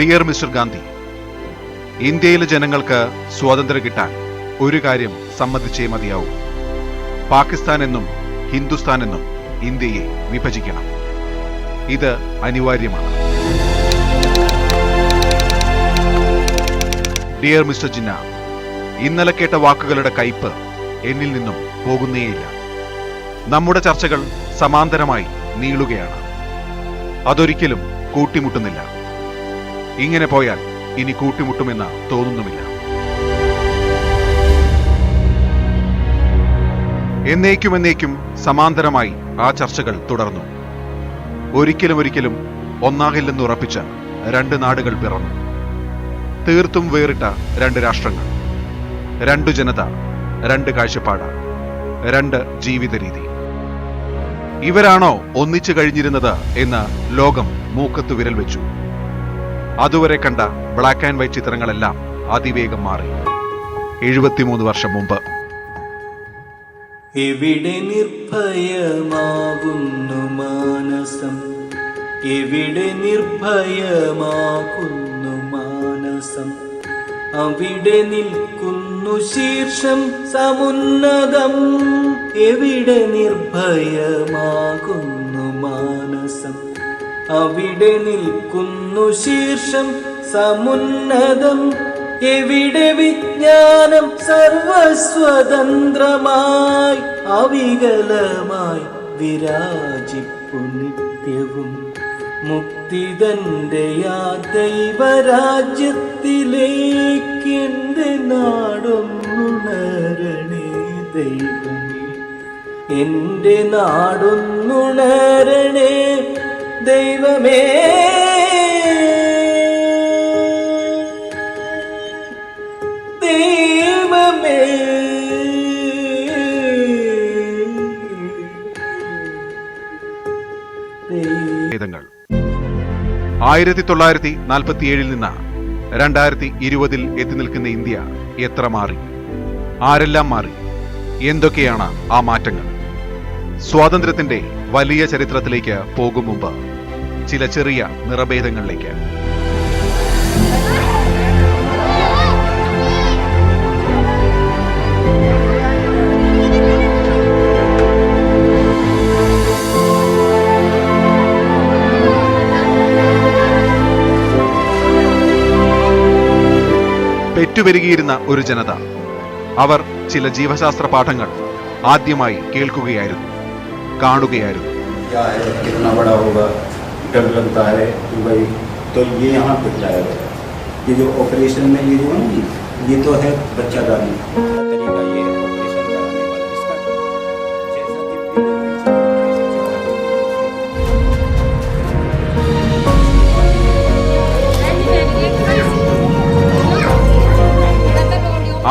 Dear mister Gandhi, ഇന്ത്യയിലെ ജനങ്ങൾക്ക് സ്വാതന്ത്ര്യം കിട്ടാൻ ഒരു കാര്യം സമ്മതിച്ചേ മതിയാവൂ. പാകിസ്ഥാൻ എന്നും ഹിന്ദുസ്ഥാൻ എന്നും ഇന്ത്യയെ വിഭജിക്കണം. ഇത് അനിവാര്യമാണ്. ഡിയർ മിസ്റ്റർ ജിന്ന, ഇന്നലെ കേട്ട വാക്കുകളുടെ കയ്പ് എന്നിൽ നിന്നും പോകുന്നേയില്ല. നമ്മുടെ ചർച്ചകൾ സമാന്തരമായി നീളുകയാണ്. അതൊരിക്കലും കൂട്ടിമുട്ടുന്നില്ല. ഇങ്ങനെ പോയാൽ ഇനി കൂട്ടിമുട്ടുമെന്ന് തോന്നുന്നുമില്ല. എന്നേക്കും സമാന്തരമായി ആ ചർച്ചകൾ തുടർന്നു. ഒരിക്കലും ഒന്നാകില്ലെന്ന് ഉറപ്പിച്ച രണ്ട് നാടുകൾ പിറന്നു. തീർത്തും വേറിട്ട രണ്ട് രാഷ്ട്രങ്ങൾ, രണ്ടു ജനത, രണ്ട് കാഴ്ചപ്പാട്, രണ്ട് ജീവിത രീതി. ഇവരാണോ ഒന്നിച്ചു കഴിഞ്ഞിരുന്നത് എന്ന് ലോകം മൂക്കത്ത് വിരൽ വെച്ചു. അതുവരെ കണ്ട ബ്ലാക്ക് ആൻഡ് വൈറ്റ് ചിത്രങ്ങളെല്ലാം അതിവേഗം മാറി. 73 വർഷം മുമ്പ്. എവിടെ നിർഭയമാകുന്നു മാനസം, എവിടെ നിർഭയമാകുന്നു മാനസം, അവിടെ നിൽക്കുന്നു ശീർഷം സമുന്നതം. എവിടെ നിർഭയമാകുന്നു മാനസം, അവിടെ നിൽക്കുന്നു ശീർഷം സമുന്നതം. എവിടെ വിജ്ഞാനം സർവസ്വതന്ത്രമായി അവികലമായി വിരാജിപ്പു നിത്യവും. മുക്തിതന്റെ ദൈവരാജ്യത്തിലേക്ക് എന്റെ നാടൊന്നുണരണേ ദൈവമേ, എന്റെ നാടൊന്നുണരണേ ദൈവമേ. ദൈവമേ 1947 നിന്ന് 2020 എത്തി നിൽക്കുന്ന ഇന്ത്യ എത്ര മാറി? ആരെല്ലാം മാറി? എന്തൊക്കെയാണ് ആ മാറ്റങ്ങൾ? സ്വാതന്ത്ര്യത്തിന്റെ വലിയ ചരിത്രത്തിലേക്ക് പോകും മുമ്പ് ചില ചെറിയ നിറഭേദങ്ങളിലേക്ക്. പെറ്റുപെരുകിയിരുന്ന ഒരു ജനത. അവർ ചില ജീവശാസ്ത്ര പാഠങ്ങൾ ആദ്യമായി കേൾക്കുകയായിരുന്നു, കാണുകയായിരുന്നു.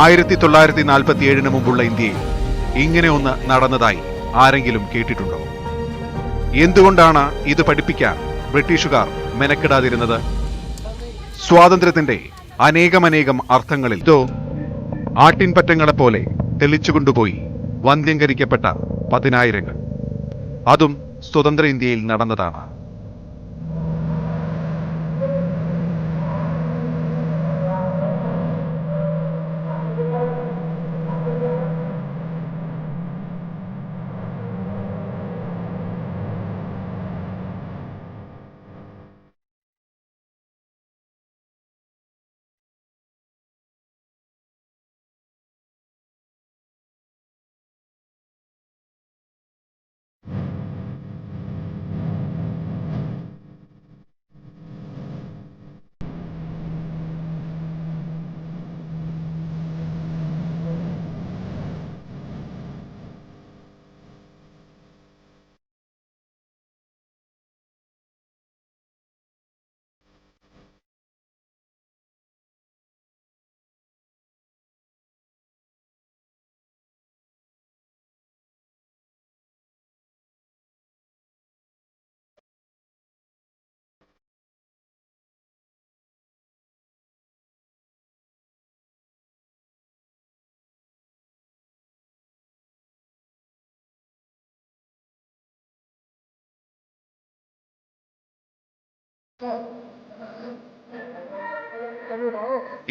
ആയിരത്തി 1947 മുമ്പുള്ള ഇന്ത്യയിൽ ഇങ്ങനെ ഒന്ന് നടന്നതായി ആരെങ്കിലും കേട്ടിട്ടുണ്ടോ? എന്തുകൊണ്ടാണ് ഇത് പഠിപ്പിക്കാൻ ബ്രിട്ടീഷുകാർ മെനക്കെടാതിരുന്നത്? സ്വാതന്ത്ര്യത്തിന്റെ അനേകം അർത്ഥങ്ങളിൽ ഇതോ ആട്ടിൻപറ്റങ്ങളെപ്പോലെ തെളിച്ചുകൊണ്ടുപോയി വന്ധ്യംകരിക്കപ്പെട്ട 10,000-ങ്ങൾ. അതും സ്വതന്ത്ര ഇന്ത്യയിൽ നടന്നതാണ്.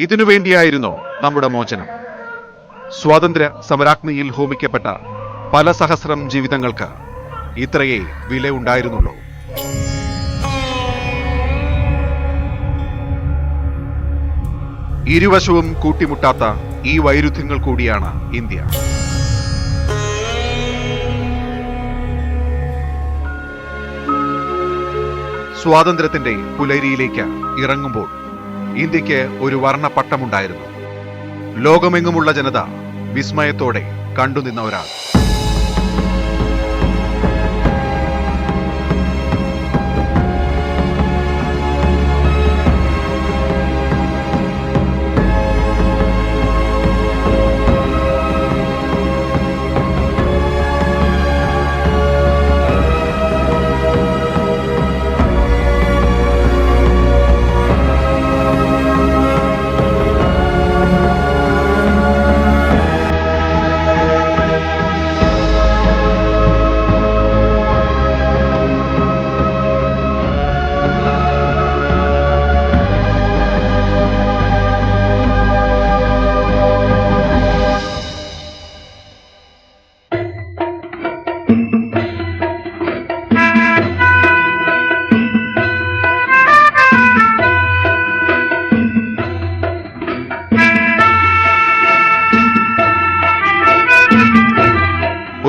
ഇതിനു വേണ്ടിയായിരുന്നോ നമ്മുടെ മോചനം? സ്വാതന്ത്ര്യ സമരാഗ്നിയിൽ ഹോമിക്കപ്പെട്ട പല സഹസ്രം ജീവിതങ്ങൾക്ക് ഇത്രയേ വില ഉണ്ടായിരുന്നുള്ളൂ. ഇരുവശവും കൂട്ടിമുട്ടാത്ത ഈ വൈരുദ്ധ്യങ്ങൾ കൂടിയാണ് ഇന്ത്യ. സ്വാതന്ത്ര്യത്തിന്റെ പുലരിയിലേക്ക് ഇറങ്ങുമ്പോൾ ഇന്ത്യക്ക് ഒരു വർണ്ണപ്പട്ടമുണ്ടായിരുന്നു. ലോകമെങ്ങുമുള്ള ജനത വിസ്മയത്തോടെ കണ്ടുനിന്ന ഒരാൾ.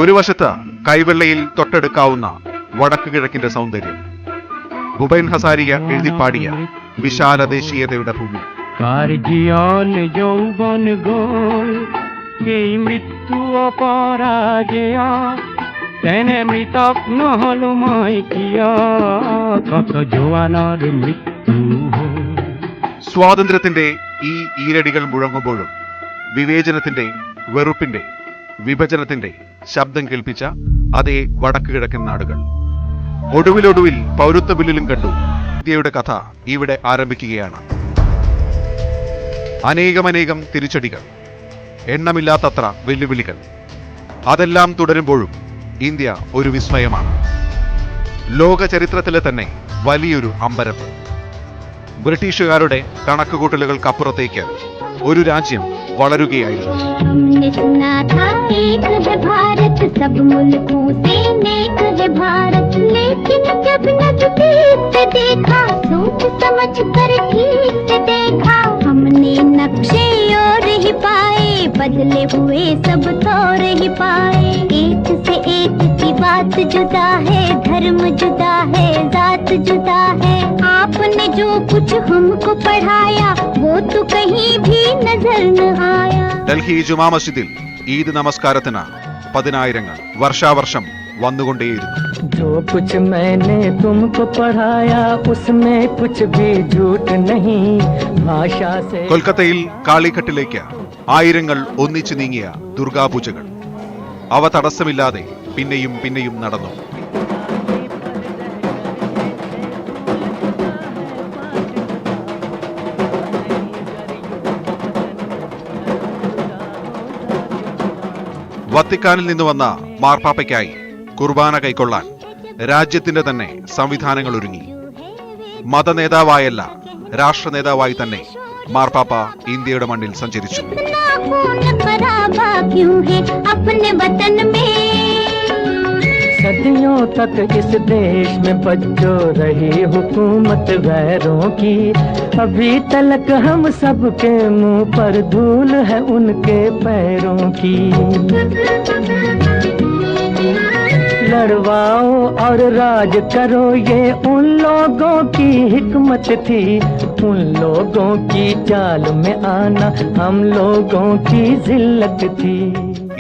ഒരു വശത്ത് കൈവെള്ളയിൽ തൊട്ടെടുക്കാവുന്ന വടക്കു കിഴക്കിന്റെ സൗന്ദര്യം, ഭൂപേൻ ഹസാരിക എഴുതിപ്പാടിയ വിശാല ദേശീയതയുടെ ഭൂമി. സ്വാതന്ത്ര്യത്തിന്റെ ഈ ഈരടികൾ മുഴങ്ങുമ്പോഴും വിവേചനത്തിന്റെ, വെറുപ്പിന്റെ, വിഭജനത്തിന്റെ ശബ്ദം കേൾപ്പിച്ച അതേ വടക്കു കിഴക്കൻ നാടുകൾ. ഒടുവിൽ പൗരത്വ ബില്ലിലും കണ്ടു ഇന്ത്യയുടെ കഥ ഇവിടെ ആരംഭിക്കുകയാണ്. അനേകം തിരിച്ചടികൾ, എണ്ണമില്ലാത്തത്ര വെല്ലുവിളികൾ. അതെല്ലാം തുടരുമ്പോഴും ഇന്ത്യ ഒരു വിസ്മയമാണ്. ലോക ചരിത്രത്തിലെ തന്നെ വലിയൊരു അമ്പരപ്പ്. ബ്രിട്ടീഷുകാരുടെ കണക്കുകൂട്ടലുകൾക്കപ്പുറത്തേക്ക് ഒരു രാജ്യം വളരുകയായിരുന്നു. बदले हुए सब तौर ही पाए, एक से एक की बात जुदा है, धर्म जुदा है, जात जुदा है. आपने जो कुछ हमको पढ़ाया वो तो कहीं भी नजर न आया. ഡൽഹി ജുമാ മസ്ജിദിൽ ഈദ് നമസ്കാരത്തിന് പതിനായിരങ്ങൾ വർഷാവർഷം വന്നുകൊണ്ടേയിരുന്നു. जो कुछ मैंने तुमको पढ़ाया उसमें कुछ भी झूठ नहीं, भाषा से. കൊൽക്കത്തയിൽ കാളിഘട്ടിലേക്ക് ആയിരങ്ങൾ ഒന്നിച്ചു നീങ്ങിയ ദുർഗാപൂജകൾ. അവ തടസ്സമില്ലാതെ പിന്നെയും നടന്നു. വത്തിക്കാനിൽ നിന്ന് വന്ന മാർപ്പാപ്പയ്ക്കായി കുർബാന കൈക്കൊള്ളാൻ രാജ്യത്തിന്റെ തന്നെ സംവിധാനങ്ങൾ ഒരുങ്ങി. മതനേതാവായല്ല, രാഷ്ട്ര നേതാവായി തന്നെ മാർപ്പാപ്പ ഇന്ത്യയുടെ മണ്ണിൽ സഞ്ചരിച്ചു. सदियों तक इस देश में बच्चों रही हुकूमत गैरों की, अभी तलक हम सबके मुंह पर धूल है उनके पैरों की. लड़वाओ और राज करो ये उन लोगों की हिकमत थी, उन लोगों की चाल में आना हम लोगों की जिल्लत थी.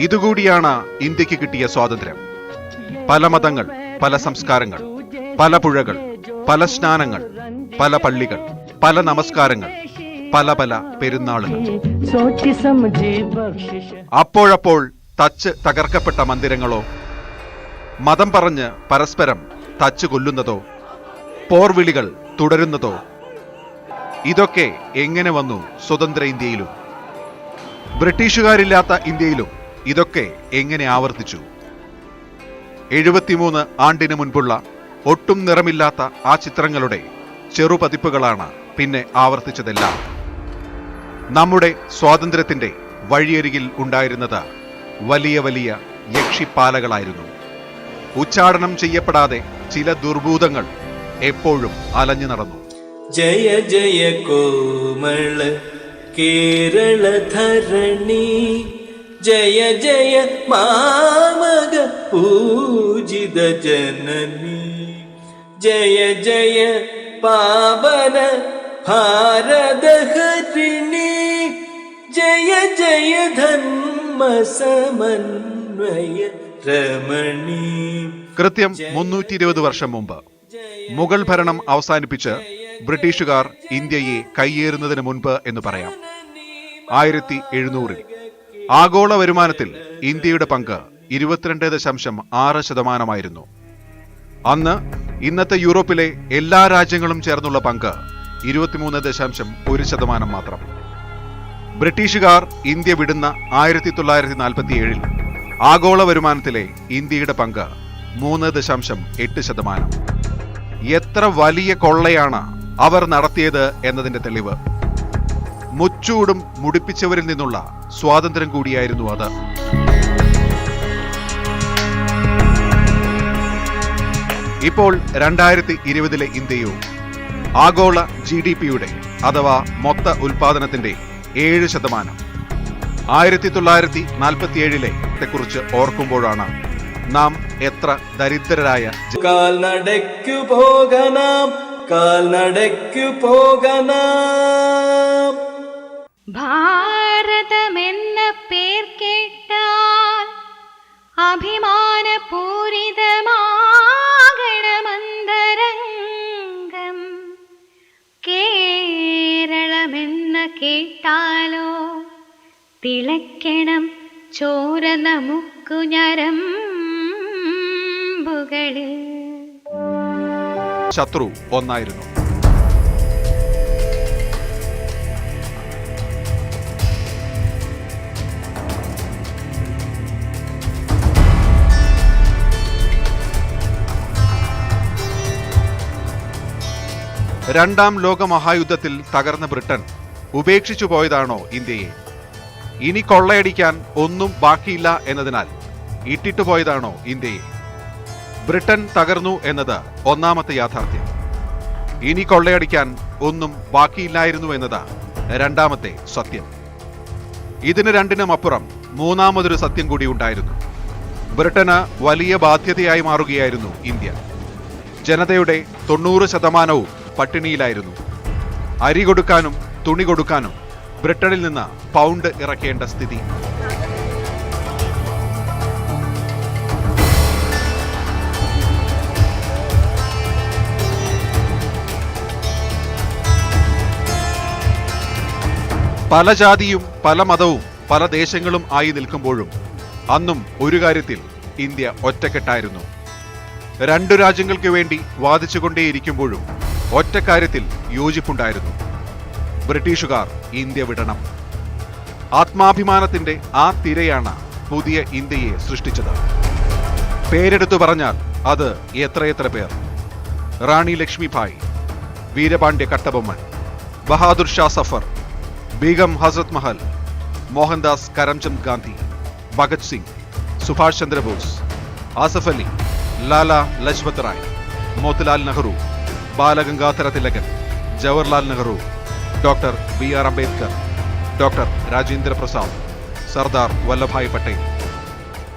ഇതുകൂടിയാണ് ഇന്ത്യക്ക് കിട്ടിയ സ്വാതന്ത്ര്യം. പല മതങ്ങൾ, പല സംസ്കാരങ്ങൾ, പല പുഴകൾ, പല സ്നാനങ്ങൾ, പല പള്ളികൾ, പല നമസ്കാരങ്ങൾ, പല പെരുന്നാളുകൾ. അപ്പോഴപ്പോൾ തച്ച് തകർക്കപ്പെട്ട മന്ദിരങ്ങളോ, മതം പറഞ്ഞ് പരസ്പരം തച്ച് കൊല്ലുന്നതോ, പോർവിളികൾ തുടരുന്നതോ, ഇതൊക്കെ എങ്ങനെ വന്നു സ്വതന്ത്ര ഇന്ത്യയിലും? ബ്രിട്ടീഷുകാരില്ലാത്ത ഇന്ത്യയിലും ഇതൊക്കെ എങ്ങനെ ആവർത്തിച്ചു? 73 ആണ്ടിന് മുൻപുള്ള ഒട്ടും നിറമില്ലാത്ത ആ ചിത്രങ്ങളുടെ ചെറുപതിപ്പുകളാണ് പിന്നെ ആവർത്തിച്ചതെല്ലാം. നമ്മുടെ സ്വാതന്ത്ര്യത്തിന്റെ വഴിയരികിൽ ഉണ്ടായിരുന്നത് വലിയ വലിയ യക്ഷിപ്പാലകളായിരുന്നു. ഉച്ചാടനം ചെയ്യപ്പെടാതെ ചില ദുർഭൂതങ്ങൾ എപ്പോഴും അലഞ്ഞു നടന്നു. ജയ ജയ കോമള കേരള ധരണി, ജയ ജയ മാമക പൂജിത ജനനി, ജയ ജയ പാവന ഭാരത ഹരിണി, ജയ ജയ ധർമ്മ സമന്വയ രമണി. കൃത്യം 320 വർഷം മുമ്പ് മുഗൾ ഭരണം അവസാനിപ്പിച്ച് ബ്രിട്ടീഷുകാർ ഇന്ത്യയെ കയ്യേറുന്നതിന് മുൻപ് എന്ന് പറയാം. 1700-ൽ ആഗോള വരുമാനത്തിൽ ഇന്ത്യയുടെ പങ്ക് 22.6%. അന്ന് ഇന്നത്തെ യൂറോപ്പിലെ എല്ലാ രാജ്യങ്ങളും ചേർന്നുള്ള പങ്ക് 23.1% മാത്രം. ബ്രിട്ടീഷുകാർ ഇന്ത്യ വിടുന്ന 1947-ൽ ആഗോള വരുമാനത്തിലെ ഇന്ത്യയുടെ പങ്ക് 3.8%. എത്ര വലിയ കൊള്ളയാണ് അവർ നടത്തിയത് എന്നതിന്റെ തെളിവ്. മുച്ചൂടും മുടിപ്പിച്ചവരിൽ നിന്നുള്ള സ്വാതന്ത്ര്യം കൂടിയായിരുന്നു അത്. ഇപ്പോൾ 2020-ലെ ഇന്ത്യയോ ആഗോള GDP-യുടെ അഥവാ മൊത്ത ഉൽപാദനത്തിന്റെ 7%. 1947-ലെ കുറിച്ച് ഓർക്കുമ്പോഴാണ് നാം എത്ര ദരിദ്രരായ. കാൽനടയ്ക്കു പോകണം, കാൽനടയ്ക്കു പോകണം. ഭാരതമെന്ന പേർ കേട്ടാൽ അഭിമാനപൂരിതമാകണമന്തരംഗം, കേരളമെന്ന കേട്ടാലോ തിളയ്ക്കണം ചോര നമുക്കു ഞരമ്പുകളിൽ. ശത്രു ഒന്നായിരുന്നു. രണ്ടാം ലോക മഹായുദ്ധത്തിൽ തകർന്ന ബ്രിട്ടൻ ഉപേക്ഷിച്ചു പോയതാണോ ഇന്ത്യയെ? ഇനി കൊള്ളയടിക്കാൻ ഒന്നും ബാക്കിയില്ല എന്നതിനാൽ ഇട്ടിട്ടു പോയതാണോ ഇന്ത്യയെ? ബ്രിട്ടൻ തകർന്നു എന്നത് ഒന്നാമത്തെ യാഥാർത്ഥ്യം. ഇനി കൊള്ളയടിക്കാൻ ഒന്നും ബാക്കിയില്ലായിരുന്നു എന്നത് രണ്ടാമത്തെ സത്യം. ഇതിന് രണ്ടിനും അപ്പുറം മൂന്നാമതൊരു സത്യം കൂടി ഉണ്ടായിരുന്നു. ബ്രിട്ടന് വലിയ ബാധ്യതയായി മാറുകയായിരുന്നു ഇന്ത്യ. ജനതയുടെ 90% പട്ടിണിയിലായിരുന്നു. അരി കൊടുക്കാനും തുണി കൊടുക്കാനും ബ്രിട്ടനിൽ നിന്ന് പൗണ്ട് ഇറക്കേണ്ട സ്ഥിതി. പല ജാതിയും പല മതവും പല ദേശങ്ങളും ആയി നിൽക്കുമ്പോഴും അന്നും ഒരു കാര്യത്തിൽ ഇന്ത്യ ഒറ്റക്കെട്ടായിരുന്നു. രണ്ടു രാജ്യങ്ങൾക്ക് വേണ്ടി വാദിച്ചുകൊണ്ടേയിരിക്കുമ്പോഴും ഒറ്റക്കാര്യത്തിൽ യോജിപ്പുണ്ടായിരുന്നു. ബ്രിട്ടീഷുകാർ ഇന്ത്യ വിടണം. ആത്മാഭിമാനത്തിന്റെ ആ തിരയാണ് പുതിയ ഇന്ത്യയെ സൃഷ്ടിച്ചത്. പേരെടുത്തു പറഞ്ഞാൽ അത് എത്രയെത്ര പേർ. റാണി ലക്ഷ്മിഭായ്, വീരപാണ്ഡ്യ കട്ടബൊമ്മൻ, ബഹാദുർ ഷാ സഫർ, ബീഗം ഹസ്രത് മഹൽ, മോഹൻദാസ് കരംചന്ദ് ഗാന്ധി, ഭഗത് സിംഗ്, സുഭാഷ് ചന്ദ്രബോസ്, ആസഫ് അലി, ലാല ലജ്പത് റായ്, മോത്തിലാൽ നെഹ്റു, ബാലഗംഗാധര തിലകൻ, Jawaharlal Nehru, doctor BR Ambedkar, doctor Rajendra Prasad, Sardar Vallabhbhai Patel.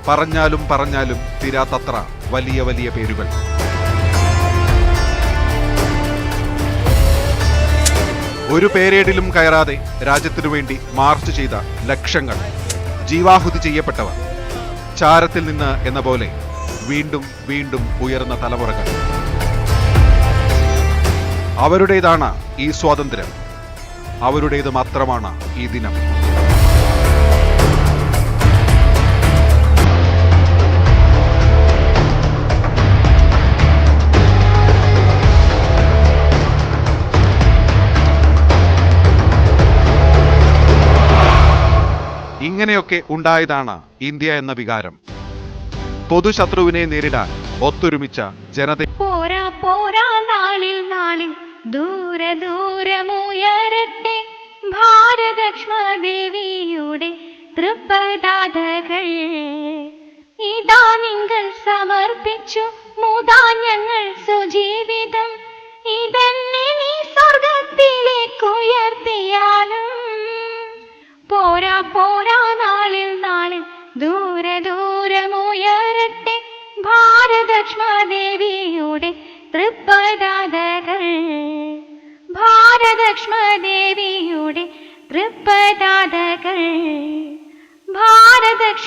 പറഞ്ഞാലും പറഞ്ഞാലും തീരാത്തത്ര വലിയ വലിയ പേരുകൾ. ഒരു പേരേടിലും കയറാതെ രാജ്യത്തിനു വേണ്ടി മാർച്ച് ചെയ്ത ലക്ഷങ്ങൾ, ജീവാഹുതി ചെയ്യപ്പെട്ടവർ, ചാരത്തിൽ നിന്ന് എന്ന പോലെ വീണ്ടും വീണ്ടും ഉയർന്ന തലമുറകൾ. അവരുടേതാണ് ഈ സ്വാതന്ത്ര്യം. അവരുടേത് മാത്രമാണ് ഈ ദിനം. ഇങ്ങനെയൊക്കെ ഉണ്ടായതാണ് ഇന്ത്യ എന്ന വികാരം. പൊതുശത്രുവിനെ നേരിടാൻ ഒത്തൊരുമിച്ച ജനത. പോരാ പോരാ നാളിൽ നാളിൽ ദൂരെ ദൂരമുയരട്ടെ ഭാരതക്ഷ്മദേവിയുടെ തൃപ്പദാതകൾ ഇതാ നിങ്ങൾ സമർപ്പിച്ചു മൂതാഞ്ഞങ്ങൾ സുജീവിതം. ഇതെന്നെ നീ സ്വർഗത്തിലേക്കുയർത്തിയാലും പോരാ പോരാ, നാളിൽ നാളിൽ ദൂരെ ദൂരമുയരട്ടെ ഭാരതക്ഷ്മദേവിയുടെ തൃപ്പദാതകൾ. ഭാരതക്ഷ്മദേവിയുടെ തൃപ്പദാതകൾ. ഭാരതക്ഷ്മ